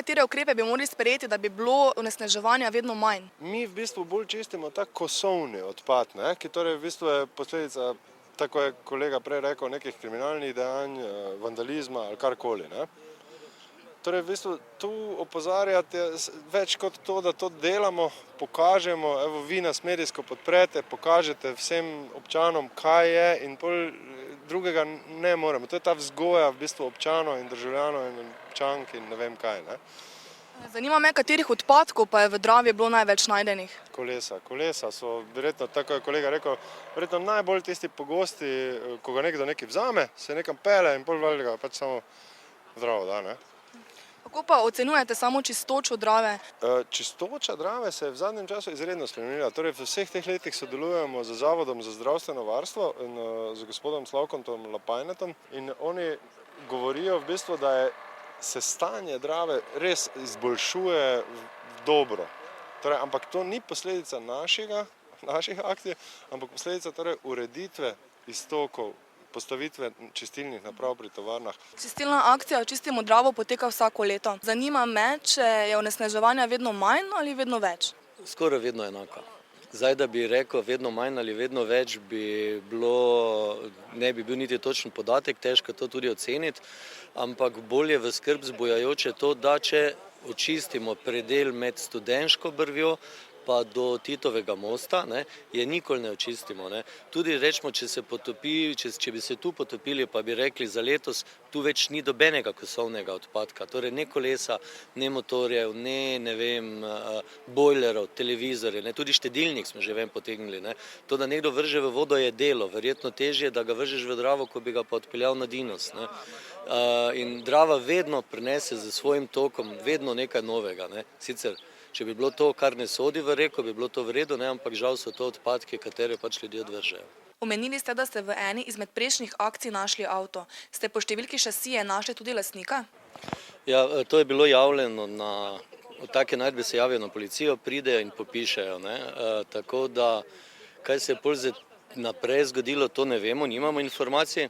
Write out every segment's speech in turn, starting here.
katere ukrepe bi morali sprejeti, da bi bilo onesnaževanja vedno manj? Mi v bistvu bolj čistimo ta kosovni odpad, ki torej v bistvu je posledica, tako je kolega prej rekel, nekih kriminalnih dejanj, vandalizma ali karkoli. Torej v bistvu tu opozarjate več kot to, da to delamo, pokažemo, evo vi nas medijsko podprete, pokažete vsem občanom, kaj je in pol drugega ne moremo. To je ta vzgoja v bistvu občanov in državljanov in občank in ne vem kaj. Zanima me, katerih odpadkov pa je v Dravi bilo največ najdenih? Kolesa so verjetno, tako je kolega rekel, verjetno najbolj tisti pogosti, ko ga nekdo nekaj vzame, se nekam pele in pol valjda ga pač samo v Dravo da. Kako pa ocenjujete samo čistočo Drave? Čistoča Drave se je v zadnjem času izredno spremenila. Torej v vseh teh letih sodelujemo z Zavodom za zdravstveno varstvo in z gospodom Slavkom Lapajnetom in oni govorijo v bistvu, da se stanje Drave res izboljšuje dobro. Torej, ampak to ni posledica naših akcij, ampak posledica torej ureditve iztokov, postavitve čistilnih naprav pri tovarnah. Čistilna akcija Čistimo Dravo poteka vsako leto. Zanima me, če je onesnaževanja vedno manj ali vedno več? Skoraj vedno enako. Zdaj, da bi rekel vedno manj ali vedno več, ne bi bil niti točen podatek, težko to tudi oceniti, ampak bolje v skrb zbujajoče to, da če očistimo predel med Studenško brvjo pa do Titovega mosta, je nikoli ne očistimo. Tudi rečemo, če bi se tu potopili, pa bi rekli za letos, tu več ni dobenega kosovnega odpadka, torej ne kolesa, ne motorjev, ne bojlerov, televizorjev, tudi štedilnik smo že potegnili. To, da nekdo vrže v vodo, je delo, verjetno težje, da ga vržeš v Dravo, ko bi ga pa odpeljal na Dinos. In Drava vedno prinese z svojim tokom vedno nekaj novega. Sicer, če bi bilo to, kar ne sodi v reko, bi bilo to v redu, ampak žal so to odpadke, katere pač ljudje odvržejo. Omenili ste, da ste v eni izmed prejšnjih akcij našli avto. Ste po številki šasije našli tudi lastnika? Ja, to je bilo javljeno take najdbe se javijo na policijo, pridejo in popišejo. Tako da, kaj se je pol naprej zgodilo, to ne vemo, nimamo informacij.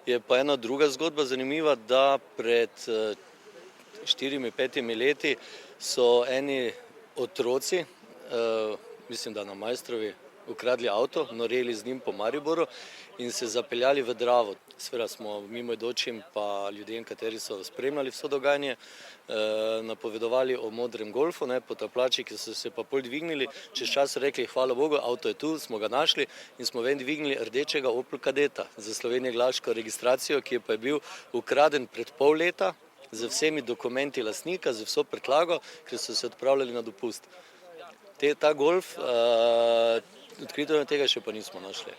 Je pa ena druga zgodba zanimiva, da pred 4-5 leti so eni otroci, mislim, da na Majstrovi, ukradli avto, noreli z njim po Mariboru in se zapeljali v Dravo. Seveda smo mimoidočim pa ljudem, kateri so spremljali vso dogajanje, napovedovali o modrem golfu, potapljači, ki so se pa pol dvignili, čez čas rekli, hvala Bogu, avto je tu, smo ga našli in smo ven dvignili rdečega Opel Kadeta za slovenjeglaško registracijo, ki je pa bil ukraden pred pol leta, z vsemi dokumenti lastnika, z vso prtljago, ker so se odpravljali na dopust. Ta golf, odkrito tega še pa nismo našli.